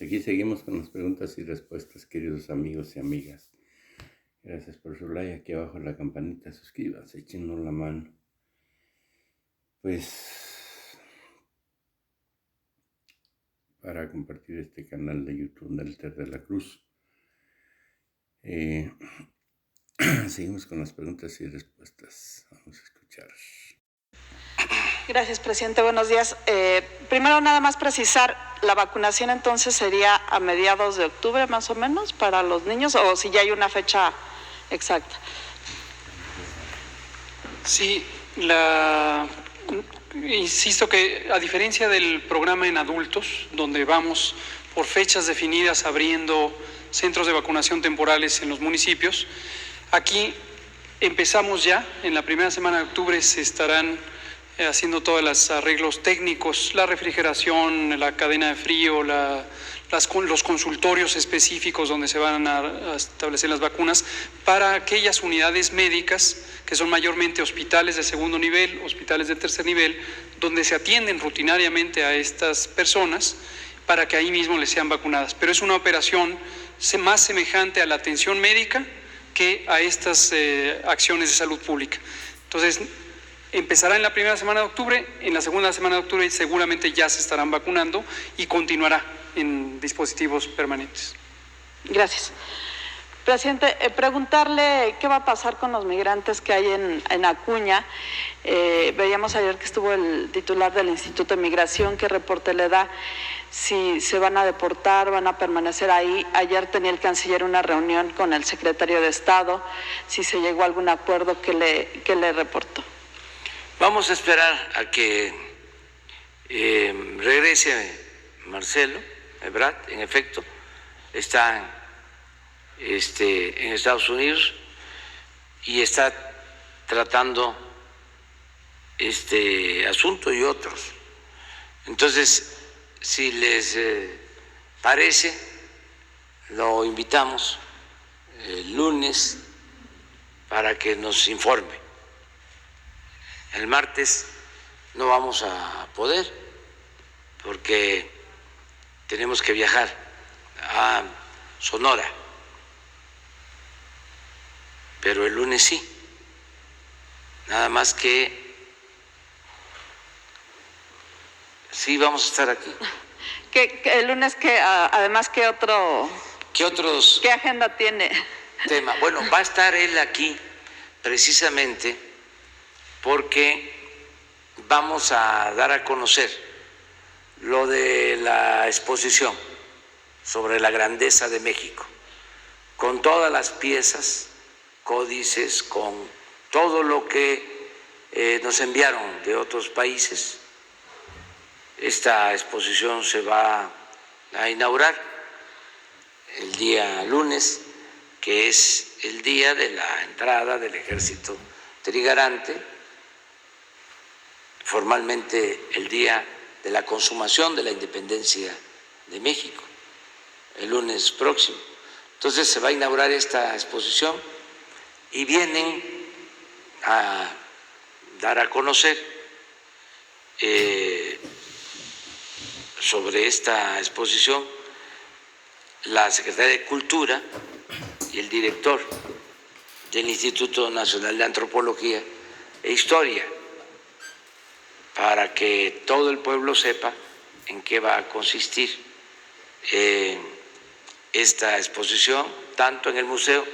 Aquí seguimos con las preguntas y respuestas, queridos amigos y amigas. Gracias por su like. Aquí abajo la campanita, suscríbanse, échenos la mano. Pues, para compartir este canal de YouTube del Ter de la Cruz. Seguimos con las preguntas y respuestas. Vamos a escuchar. Gracias, presidente. Buenos días. Primero, nada más precisar, ¿la vacunación entonces sería a mediados de octubre más o menos para los niños o si ya hay una fecha exacta? Sí, insisto que a diferencia del programa en adultos, donde vamos por fechas definidas abriendo centros de vacunación temporales en los municipios, aquí empezamos ya, en la primera semana de octubre se estarán haciendo todos los arreglos técnicos, la refrigeración, la cadena de frío, los consultorios específicos donde se van a establecer las vacunas para aquellas unidades médicas que son mayormente hospitales de segundo nivel, hospitales de tercer nivel, donde se atienden rutinariamente a estas personas para que ahí mismo les sean vacunadas. Pero es una operación más semejante a la atención médica que a estas acciones de salud pública. Entonces, empezará en la primera semana de octubre, en la segunda semana de octubre seguramente ya se estarán vacunando y continuará en dispositivos permanentes. Gracias. Presidente, preguntarle qué va a pasar con los migrantes que hay en Acuña. Veíamos ayer que estuvo el titular del Instituto de Migración, ¿qué reporte le da? Si se van a deportar, van a permanecer ahí. Ayer tenía el canciller una reunión con el secretario de Estado, si se llegó a algún acuerdo, ¿qué le reportó? Vamos a esperar a que regrese Marcelo Ebrard. En efecto, está en Estados Unidos y está tratando este asunto y otros. Entonces, si les parece, lo invitamos el lunes para que nos informe. El martes no vamos a poder porque tenemos que viajar a Sonora, pero el lunes sí. Nada más que sí vamos a estar aquí. El lunes además ¿qué agenda tiene? Tema. Bueno, va a estar él aquí precisamente porque vamos a dar a conocer lo de la exposición sobre la grandeza de México, con todas las piezas, códices, con todo lo que nos enviaron de otros países. Esta exposición se va a inaugurar el día lunes, que es el día de la entrada del Ejército Trigarante, formalmente el día de la consumación de la independencia de México, el lunes próximo. Entonces se va a inaugurar esta exposición y vienen a dar a conocer sobre esta exposición la Secretaría de Cultura y el director del Instituto Nacional de Antropología e Historia, para que todo el pueblo sepa en qué va a consistir esta exposición, tanto en el Museo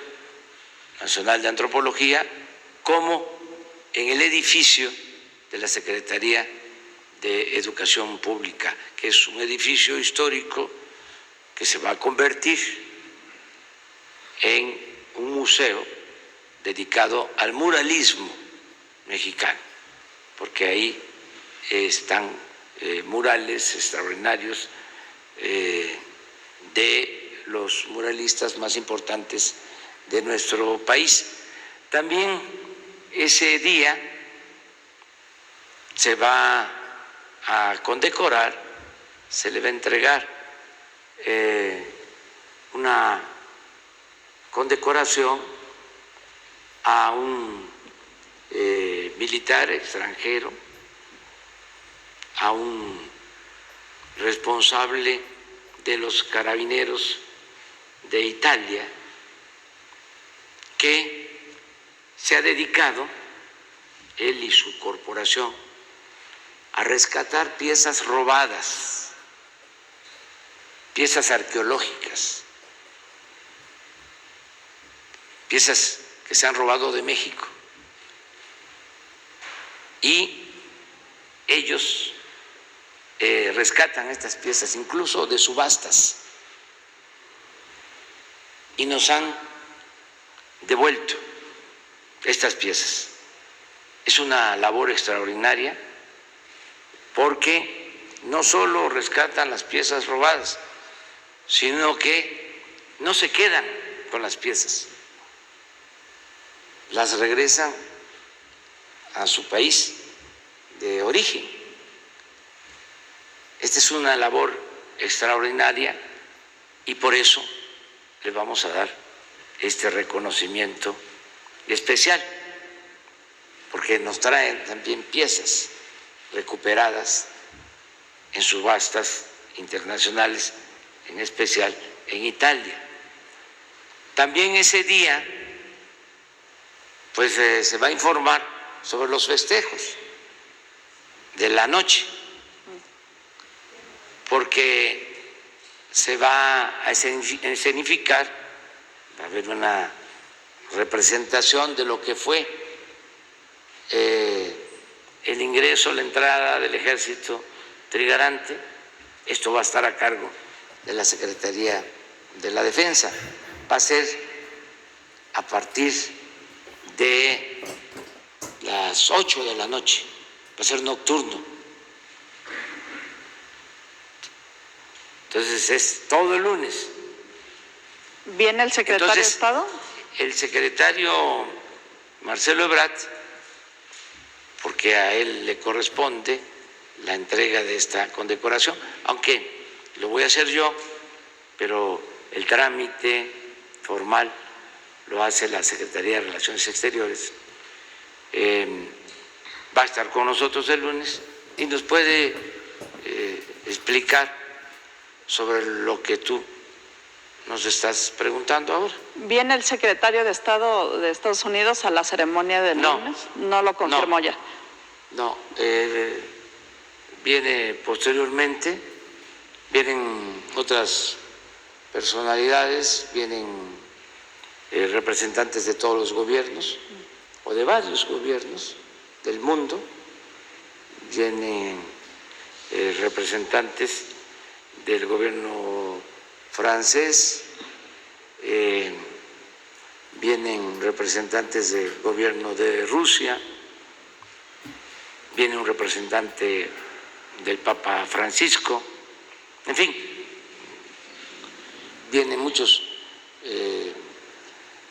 Nacional de Antropología como en el edificio de la Secretaría de Educación Pública, que es un edificio histórico que se va a convertir en un museo dedicado al muralismo mexicano, porque ahí están murales extraordinarios de los muralistas más importantes de nuestro país. También ese día se va a condecorar, se le va a entregar una condecoración a un militar extranjero, a un responsable de los carabineros de Italia, que se ha dedicado, él y su corporación, a rescatar piezas robadas, piezas arqueológicas, piezas que se han robado de México. Y ellos rescatan estas piezas, incluso de subastas, y nos han devuelto estas piezas. Es una labor extraordinaria porque no solo rescatan las piezas robadas, sino que no se quedan con las piezas, las regresan a su país de origen. Esta es una labor extraordinaria y por eso le vamos a dar este reconocimiento especial, porque nos traen también piezas recuperadas en subastas internacionales, en especial en Italia. También ese día, pues se va a informar sobre los festejos de la noche, porque se va a escenificar, va a haber una representación de lo que fue el ingreso, la entrada del Ejército Trigarante. Esto va a estar a cargo de la Secretaría de la Defensa. Va a ser a partir de las 8 de la noche, va a ser nocturno. Entonces es todo el lunes. ¿Viene el secretario de Estado? El secretario Marcelo Ebrard, porque a él le corresponde la entrega de esta condecoración, aunque lo voy a hacer yo, pero el trámite formal lo hace la Secretaría de Relaciones Exteriores. Va a estar con nosotros el lunes y nos puede explicar sobre lo que tú nos estás preguntando ahora. ¿Viene el secretario de Estado de Estados Unidos a la ceremonia del lunes? No lo confirmó ya. No, viene posteriormente, vienen otras personalidades, vienen representantes de todos los gobiernos o de varios gobiernos del mundo, vienen representantes del gobierno francés, vienen representantes del gobierno de Rusia, viene un representante del Papa Francisco, en fin, vienen muchos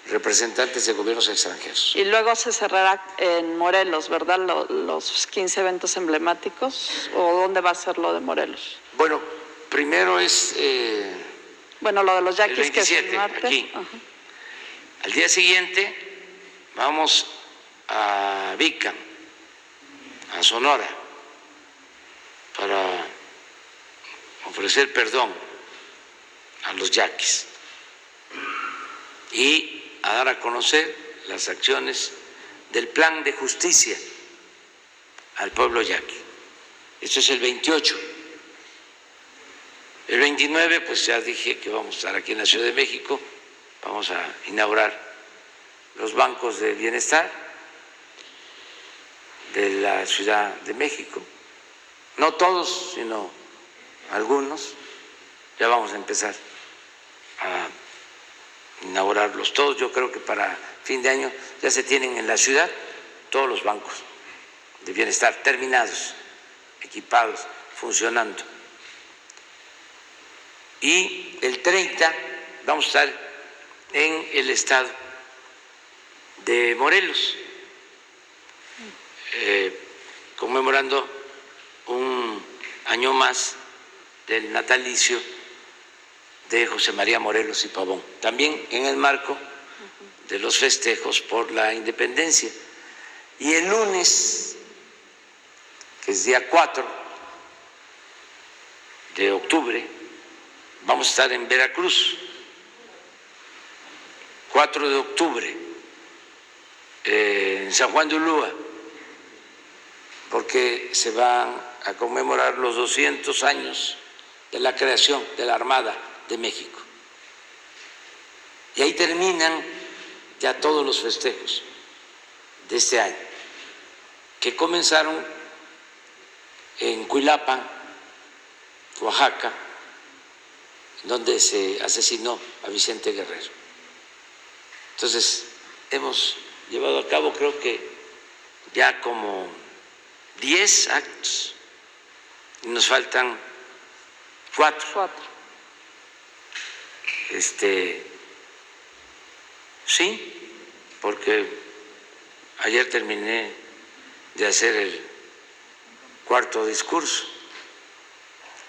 representantes de gobiernos extranjeros. Y luego se cerrará en Morelos, ¿verdad? Los 15 eventos emblemáticos, ¿o dónde va a ser lo de Morelos? Bueno, primero es bueno, lo de los yaquis, el 27, que es el martes. aquí. Al día siguiente vamos a Vicam, a Sonora, para ofrecer perdón a los yaquis y a dar a conocer las acciones del plan de justicia al pueblo yaqui. Esto es el 28. El 29, pues ya dije que vamos a estar aquí en la Ciudad de México, vamos a inaugurar los bancos de bienestar de la Ciudad de México. No todos, sino algunos. Ya vamos a empezar a inaugurarlos todos. Yo creo que para fin de año ya se tienen en la ciudad todos los bancos de bienestar terminados, equipados, funcionando. Y el 30 vamos a estar en el estado de Morelos, conmemorando un año más del natalicio de José María Morelos y Pavón, también en el marco de los festejos por la independencia. Y el lunes, que es día 4 de octubre, vamos a estar en Veracruz, 4 de octubre, en San Juan de Ulúa, porque se van a conmemorar los 200 años de la creación de la Armada de México. Y ahí terminan ya todos los festejos de este año, que comenzaron en Cuilapan, Oaxaca, donde se asesinó a Vicente Guerrero. Entonces, hemos llevado a cabo, creo que ya como 10 actos, y nos faltan 4. Sí, porque ayer terminé de hacer el 4.º discurso.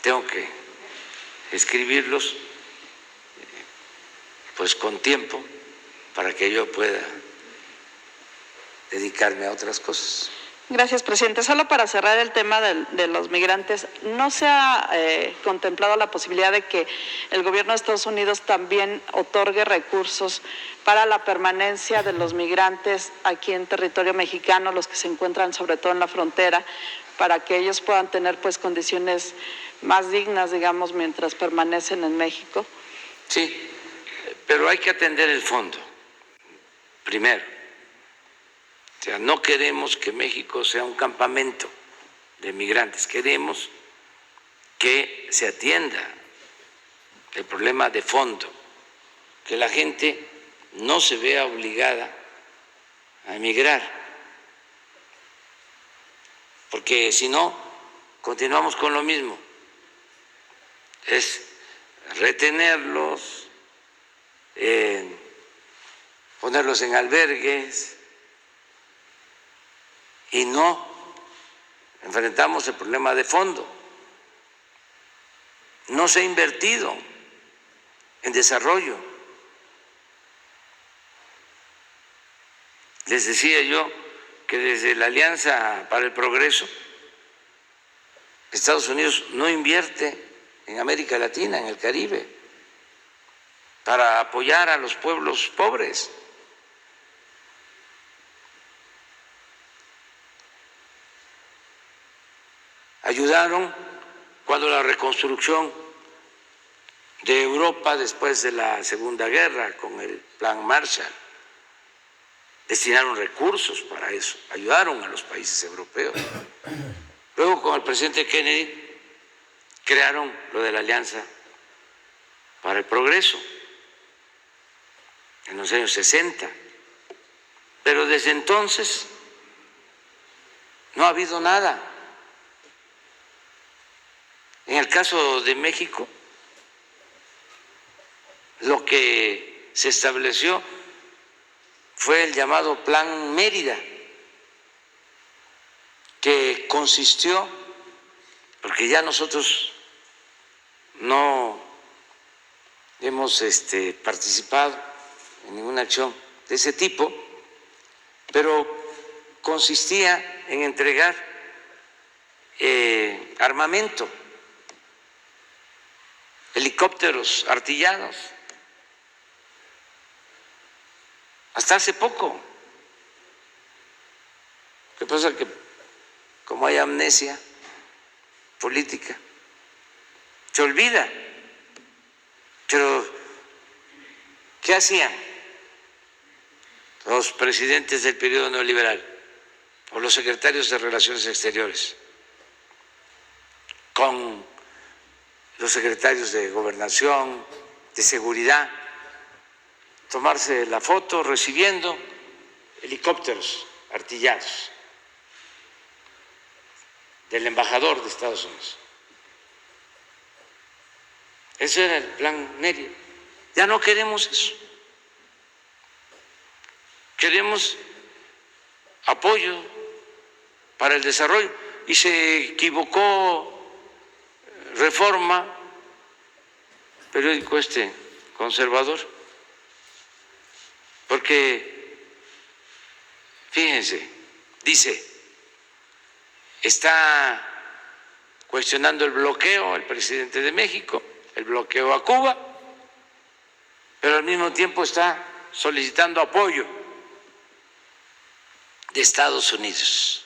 Tengo que escribirlos pues con tiempo para que yo pueda dedicarme a otras cosas. Gracias, presidente. Solo para cerrar el tema de los migrantes, ¿no se ha contemplado la posibilidad de que el gobierno de Estados Unidos también otorgue recursos para la permanencia de los migrantes aquí en territorio mexicano, los que se encuentran sobre todo en la frontera, para que ellos puedan tener pues condiciones más dignas, digamos, mientras permanecen en México? Sí, pero hay que atender el fondo primero. O sea, no queremos que México sea un campamento de migrantes, queremos que se atienda el problema de fondo, que la gente no se vea obligada a emigrar, porque si no, continuamos con lo mismo, es retenerlos, ponerlos en albergues, y no enfrentamos el problema de fondo. No se ha invertido en desarrollo. Les decía yo que desde la Alianza para el Progreso, Estados Unidos no invierte en América Latina, en el Caribe, para apoyar a los pueblos pobres. Ayudaron cuando la reconstrucción de Europa después de la Segunda Guerra con el Plan Marshall, destinaron recursos para eso, ayudaron a los países europeos. Luego con el presidente Kennedy crearon lo de la Alianza para el Progreso en los años 60, pero desde entonces no ha habido nada. En el caso de México, lo que se estableció fue el llamado Plan Mérida, que consistió, porque ya nosotros no hemos participado en ninguna acción de ese tipo, pero consistía en entregar armamento, helicópteros artillados. Hasta hace poco. Lo que pasa es que como hay amnesia política, se olvida. Pero, ¿qué hacían los presidentes del periodo neoliberal o los secretarios de Relaciones Exteriores con los secretarios de Gobernación, de Seguridad? Tomarse la foto recibiendo helicópteros artillados del embajador de Estados Unidos. Ese era el Plan Mérida. Ya no queremos eso. Queremos apoyo para el desarrollo. Y se equivocó Reforma, periódico conservador, porque, fíjense, dice, está cuestionando el bloqueo el presidente de México el bloqueo a Cuba, pero al mismo tiempo está solicitando apoyo de Estados Unidos.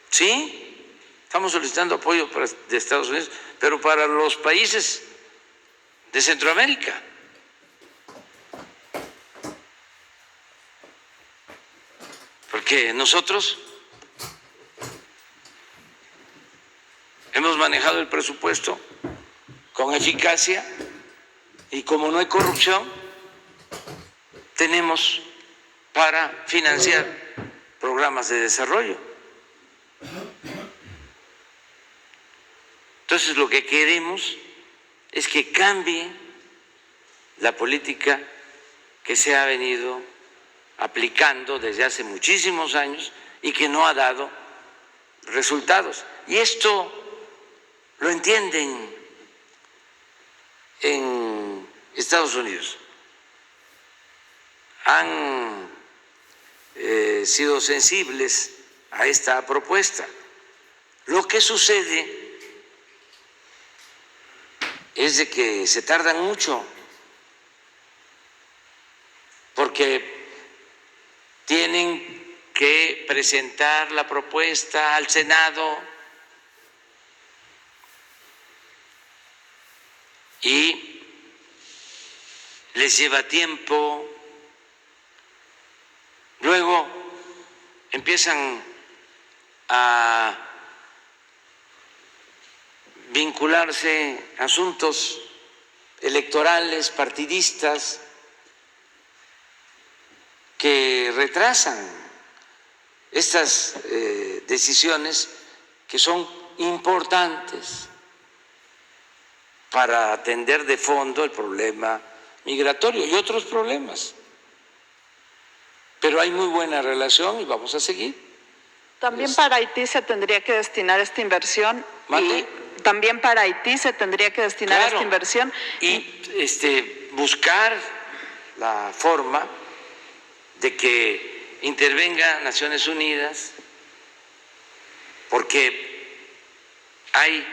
Sí, estamos solicitando apoyo de Estados Unidos, pero para los países de Centroamérica. Porque nosotros hemos manejado el presupuesto con eficacia y como no hay corrupción, tenemos para financiar programas de desarrollo. Entonces, lo que queremos es que cambie la política que se ha venido aplicando desde hace muchísimos años y que no ha dado resultados. Y esto lo entienden en Estados Unidos. Han sido sensibles a esta propuesta. Lo que sucede es de que se tardan mucho porque tienen que presentar la propuesta al Senado y les lleva tiempo. Luego empiezan a vincularse asuntos electorales, partidistas, que retrasan estas decisiones que son importantes para atender de fondo el problema migratorio y otros problemas. Pero hay muy buena relación y vamos a seguir. También para Haití se tendría que destinar esta inversión. ¿Mande? Y también para Haití se tendría que destinar esta inversión. Y buscar la forma de que intervenga Naciones Unidas, porque hay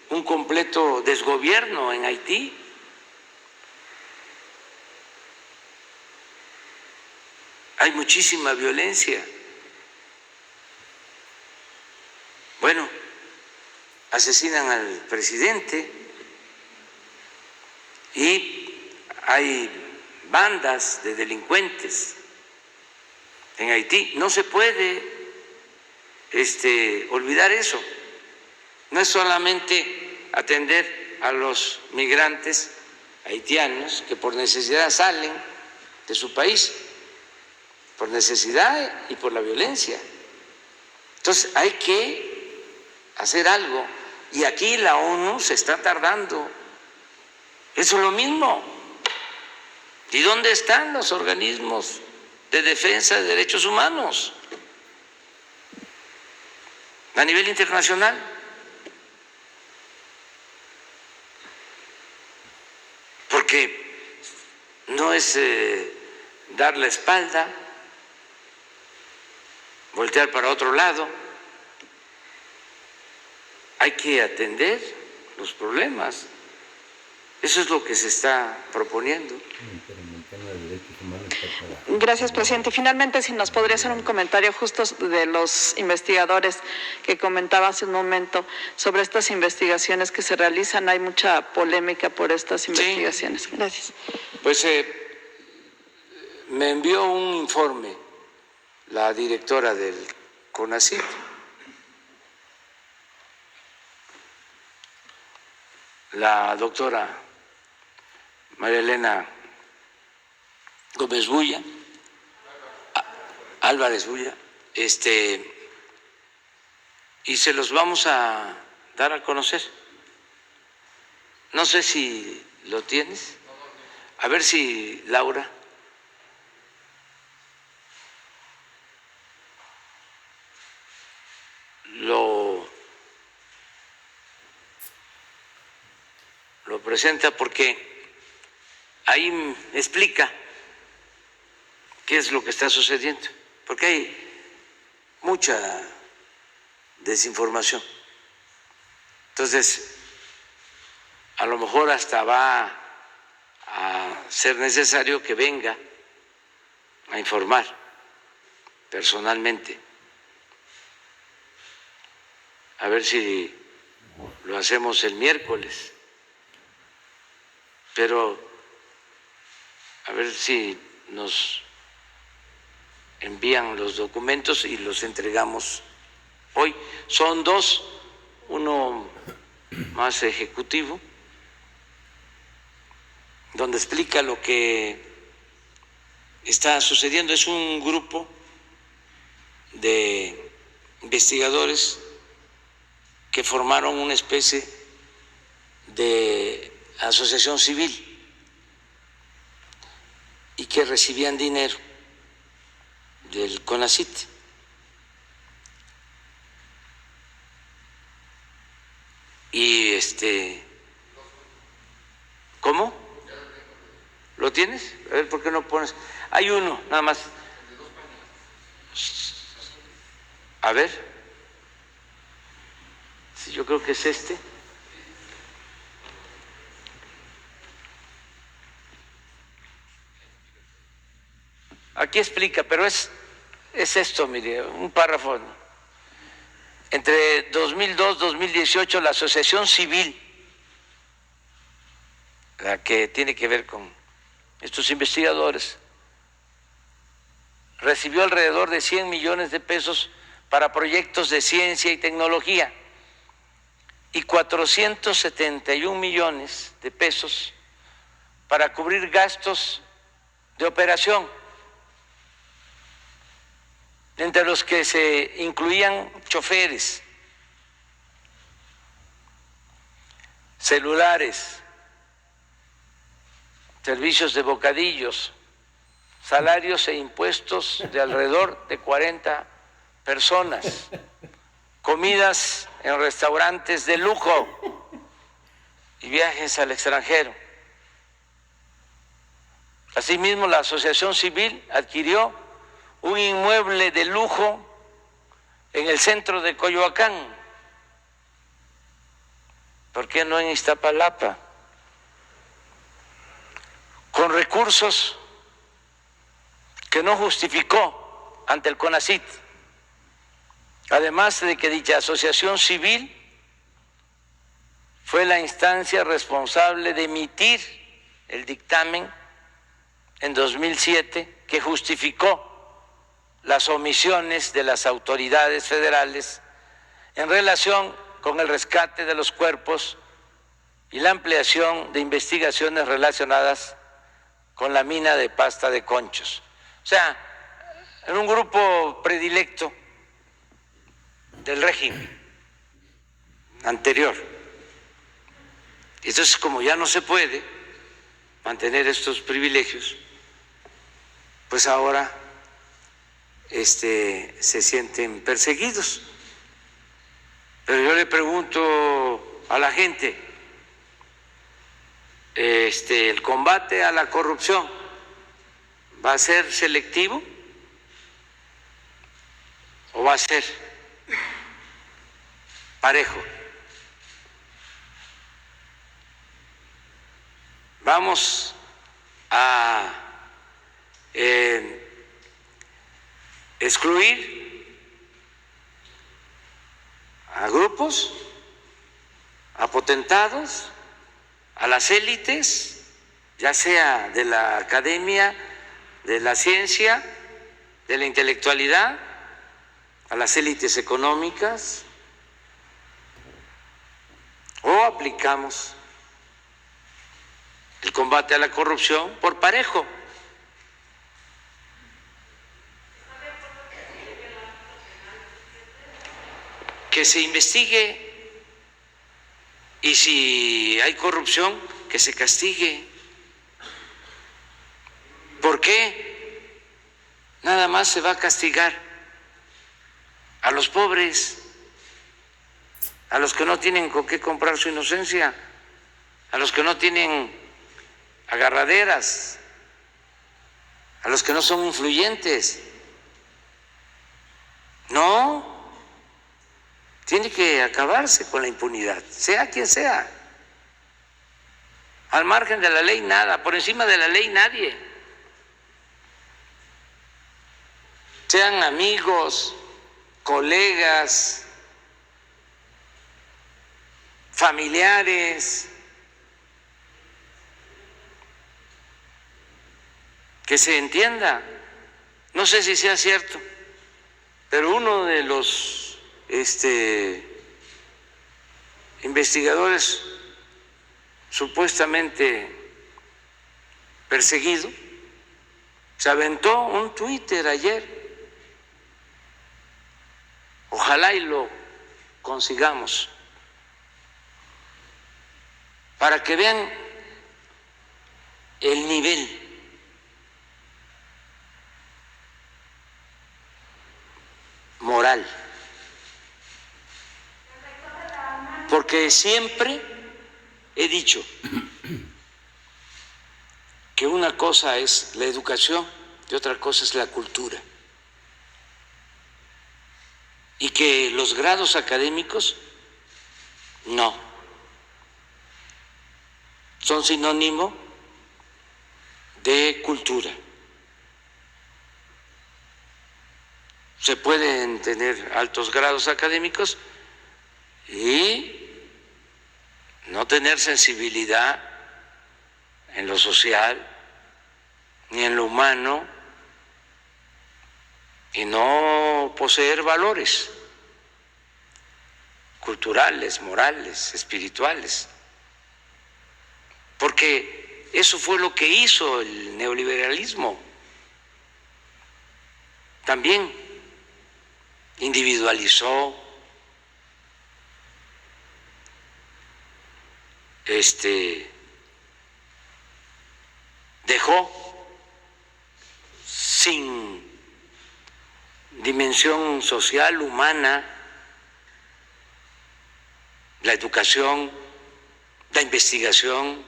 un completo desgobierno en Haití. Hay muchísima violencia. Bueno, asesinan al presidente y hay bandas de delincuentes en Haití. No se puede olvidar eso. No es solamente atender a los migrantes haitianos que por necesidad salen de su país, por necesidad y por la violencia. Entonces hay que hacer algo y aquí la ONU se está tardando. Eso es lo mismo. ¿Y dónde están los organismos de defensa de derechos humanos a nivel internacional? Porque no es dar la espalda, voltear para otro lado. Hay que atender los problemas. Eso es lo que se está proponiendo. Gracias, presidente. Finalmente, si nos podría hacer un comentario justo de los investigadores que comentaba hace un momento sobre estas investigaciones que se realizan. Hay mucha polémica por estas investigaciones. Sí. Gracias. Pues me envió un informe la directora del CONACYT, la doctora María Elena Gómez Bulla, Álvarez Bulla, y se los vamos a dar a conocer. No sé si lo tienes. A ver si Laura lo presenta, porque ahí explica qué es lo que está sucediendo, porque hay mucha desinformación. Entonces, a lo mejor hasta va a ser necesario que venga a informar personalmente. A ver si lo hacemos el miércoles, pero a ver si nos envían los documentos y los entregamos hoy. Son dos, uno más ejecutivo, donde explica lo que está sucediendo. Es un grupo de investigadores que formaron una especie de asociación civil y que recibían dinero del CONACYT. Y ¿cómo? ¿Lo tienes? A ver, ¿por qué no pones? Hay uno, nada más. A ver. Sí, yo creo que es este. Aquí explica, pero es esto, mire, un párrafo. Entre 2002 y 2018, la asociación civil, la que tiene que ver con estos investigadores, recibió alrededor de 100 millones de pesos para proyectos de ciencia y tecnología y 471 millones de pesos para cubrir gastos de operación, entre los que se incluían choferes, celulares, servicios de bocadillos, salarios e impuestos de alrededor de 40 personas, comidas en restaurantes de lujo y viajes al extranjero. Asimismo, la asociación civil adquirió un inmueble de lujo en el centro de Coyoacán. ¿Por qué no en Iztapalapa? Con recursos que no justificó ante el CONACYT, además de que dicha asociación civil fue la instancia responsable de emitir el dictamen en 2007 que justificó las omisiones de las autoridades federales en relación con el rescate de los cuerpos y la ampliación de investigaciones relacionadas con la mina de Pasta de Conchos. O sea, en un grupo predilecto del régimen anterior. Entonces, como ya no se puede mantener estos privilegios, pues ahora se sienten perseguidos. Pero yo le pregunto a la gente, el combate a la corrupción ¿va a ser selectivo o va a ser parejo? Vamos a excluir a grupos, a potentados, a las élites, ya sea de la academia, de la ciencia, de la intelectualidad, a las élites económicas, o aplicamos el combate a la corrupción por parejo. Que se investigue y si hay corrupción, que se castigue. ¿Por qué nada más se va a castigar a los pobres, a los que no tienen con qué comprar su inocencia, a los que no tienen agarraderas, a los que no son influyentes? No, Tiene que acabarse con la impunidad, sea quien sea. Al margen de la ley nada, por encima de la ley nadie. Sean amigos, colegas, familiares, que se entienda. No sé si sea cierto, pero uno de los investigadores supuestamente perseguido se aventó un Twitter ayer. Ojalá y lo consigamos para que vean el nivel moral, porque siempre he dicho que una cosa es la educación y otra cosa es la cultura, y que los grados académicos no son sinónimo de cultura. Se pueden tener altos grados académicos y no tener sensibilidad en lo social ni en lo humano y no poseer valores culturales, morales, espirituales. Porque eso fue lo que hizo el neoliberalismo. También individualizó, dejó sin dimensión social, humana, la educación, la investigación.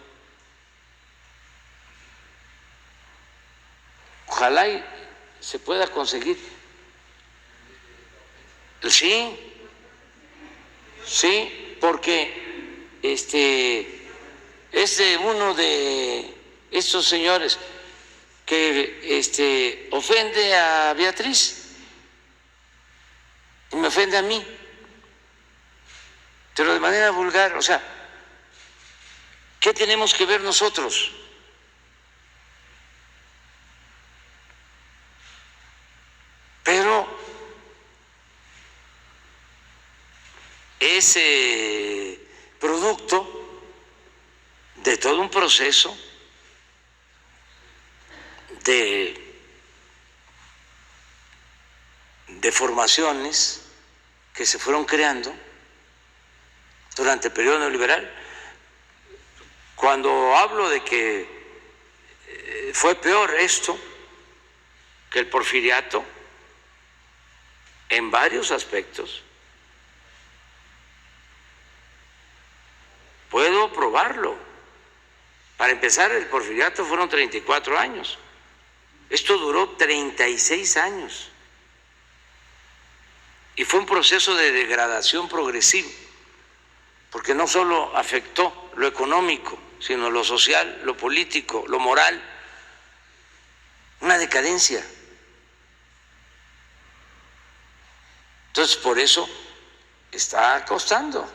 Ojalá y se pueda conseguir. Sí, porque es de uno de estos señores que ofende a Beatriz y me ofende a mí, pero de manera vulgar. O sea, ¿qué tenemos que ver nosotros? Pero ese producto de todo un proceso de formaciones que se fueron creando durante el periodo neoliberal. Cuando hablo de que fue peor esto que el porfiriato en varios aspectos, puedo probarlo. Para empezar, el porfiriato fueron 34 años. Esto duró 36 años. Y fue un proceso de degradación progresivo, porque no solo afectó lo económico, sino lo social, lo político, lo moral. Una decadencia. Entonces, por eso está costando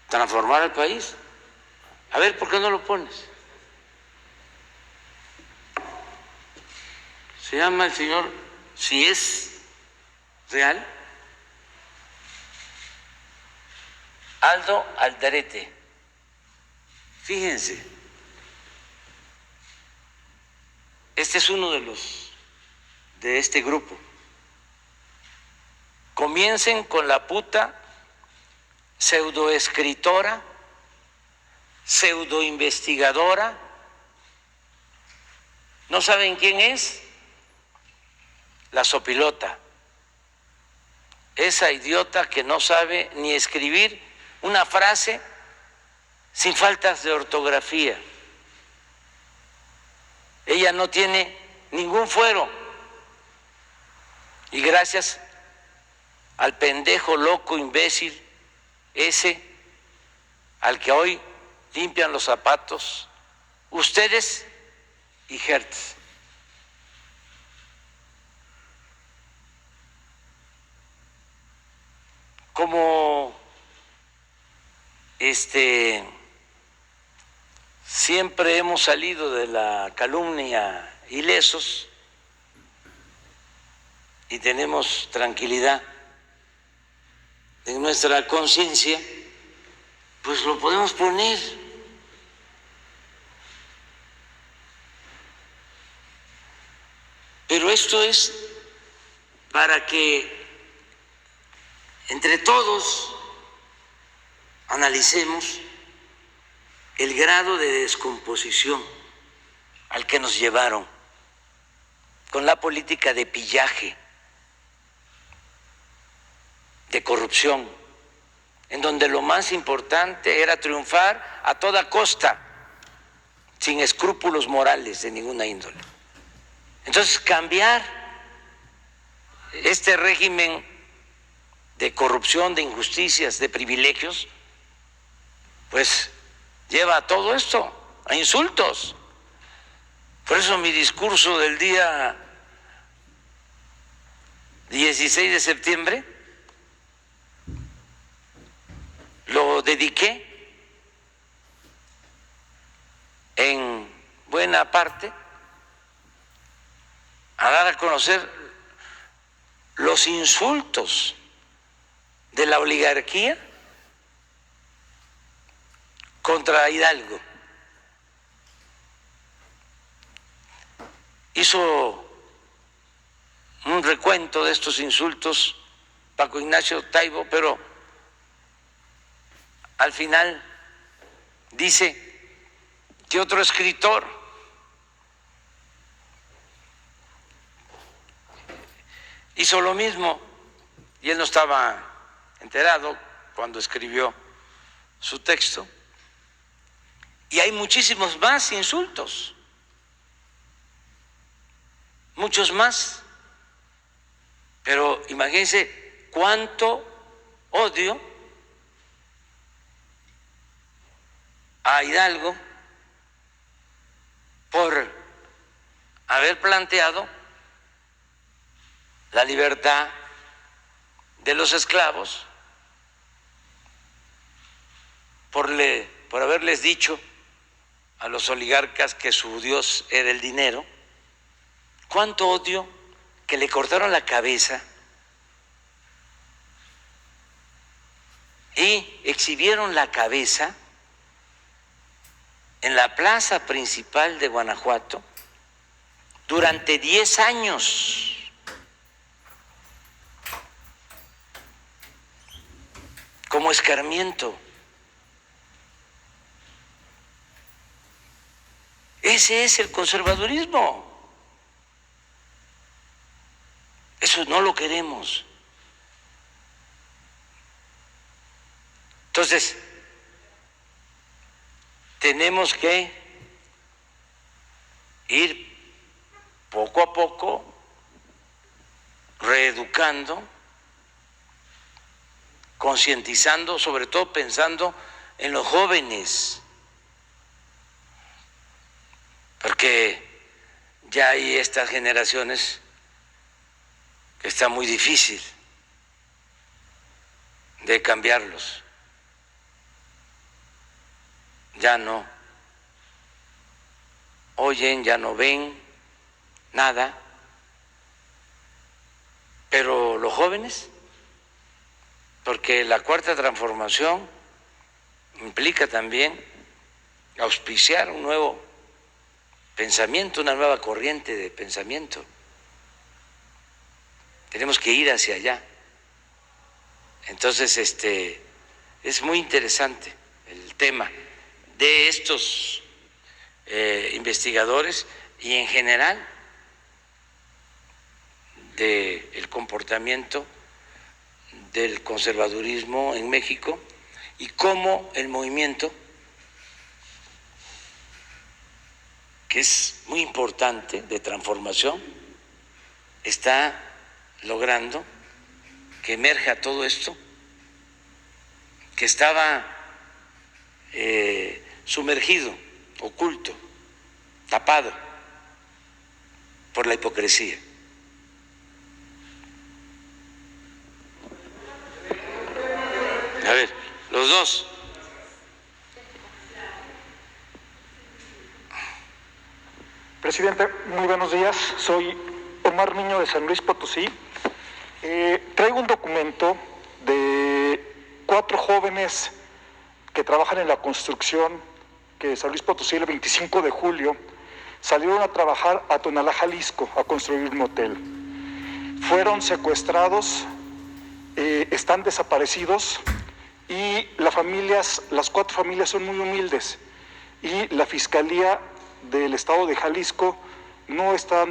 transformar al país. A ver, ¿por qué no lo pones? Se llama el señor, si es real, Aldo Alderete. Fíjense, este es uno de este grupo. Comiencen con la puta pseudoescritora, pseudoinvestigadora. ¿No saben quién es? La sopilota, esa idiota que no sabe ni escribir una frase sin faltas de ortografía. Ella no tiene ningún fuero y gracias al pendejo, loco, imbécil, ese al que hoy limpian los zapatos ustedes y Hertz. Como siempre hemos salido de la calumnia ilesos y tenemos tranquilidad en nuestra conciencia, pues lo podemos poner. Pero esto es para que entre todos analicemos el grado de descomposición al que nos llevaron con la política de pillaje, de corrupción, en donde lo más importante era triunfar a toda costa, sin escrúpulos morales de ninguna índole. Entonces, cambiar este régimen de corrupción, de injusticias, de privilegios, pues lleva a todo esto, a insultos. Por eso mi discurso del día 16 de septiembre lo dediqué en buena parte a dar a conocer los insultos de la oligarquía contra Hidalgo. Hizo un recuento de estos insultos Paco Ignacio Taibo, pero al final dice que otro escritor hizo lo mismo y él no estaba enterado cuando escribió su texto. Y hay muchísimos más insultos, muchos más. Pero imagínense cuánto odio a Hidalgo por haber planteado la libertad de los esclavos, por haberles dicho a los oligarcas que su Dios era el dinero. Cuánto odio que le cortaron la cabeza y exhibieron la cabeza en la plaza principal de Guanajuato durante 10 años. Como escarmiento. Ese es el conservadurismo. Eso no lo queremos. Entonces, tenemos que ir poco a poco reeducando, concientizando, sobre todo pensando en los jóvenes, porque ya hay estas generaciones que está muy difícil de cambiarlos. Ya no oyen, ya no ven nada, pero los jóvenes, porque la cuarta transformación implica también auspiciar un nuevo pensamiento, una nueva corriente de pensamiento. Tenemos que ir hacia allá. Entonces, es muy interesante el tema de estos investigadores y en general del comportamiento del conservadurismo en México y cómo el movimiento, que es muy importante, de transformación, está logrando que emerja todo esto, que estaba sumergido, oculto, tapado por la hipocresía. A ver, los dos. Presidente, muy buenos días. Soy Omar Niño de San Luis Potosí. Traigo un documento de 4 jóvenes que trabajan en la construcción, que San Luis Potosí el 25 de julio salieron a trabajar a Tonalá, Jalisco, a construir un hotel. Fueron secuestrados, están desaparecidos y las 4 familias son muy humildes y la Fiscalía del Estado de Jalisco no está dando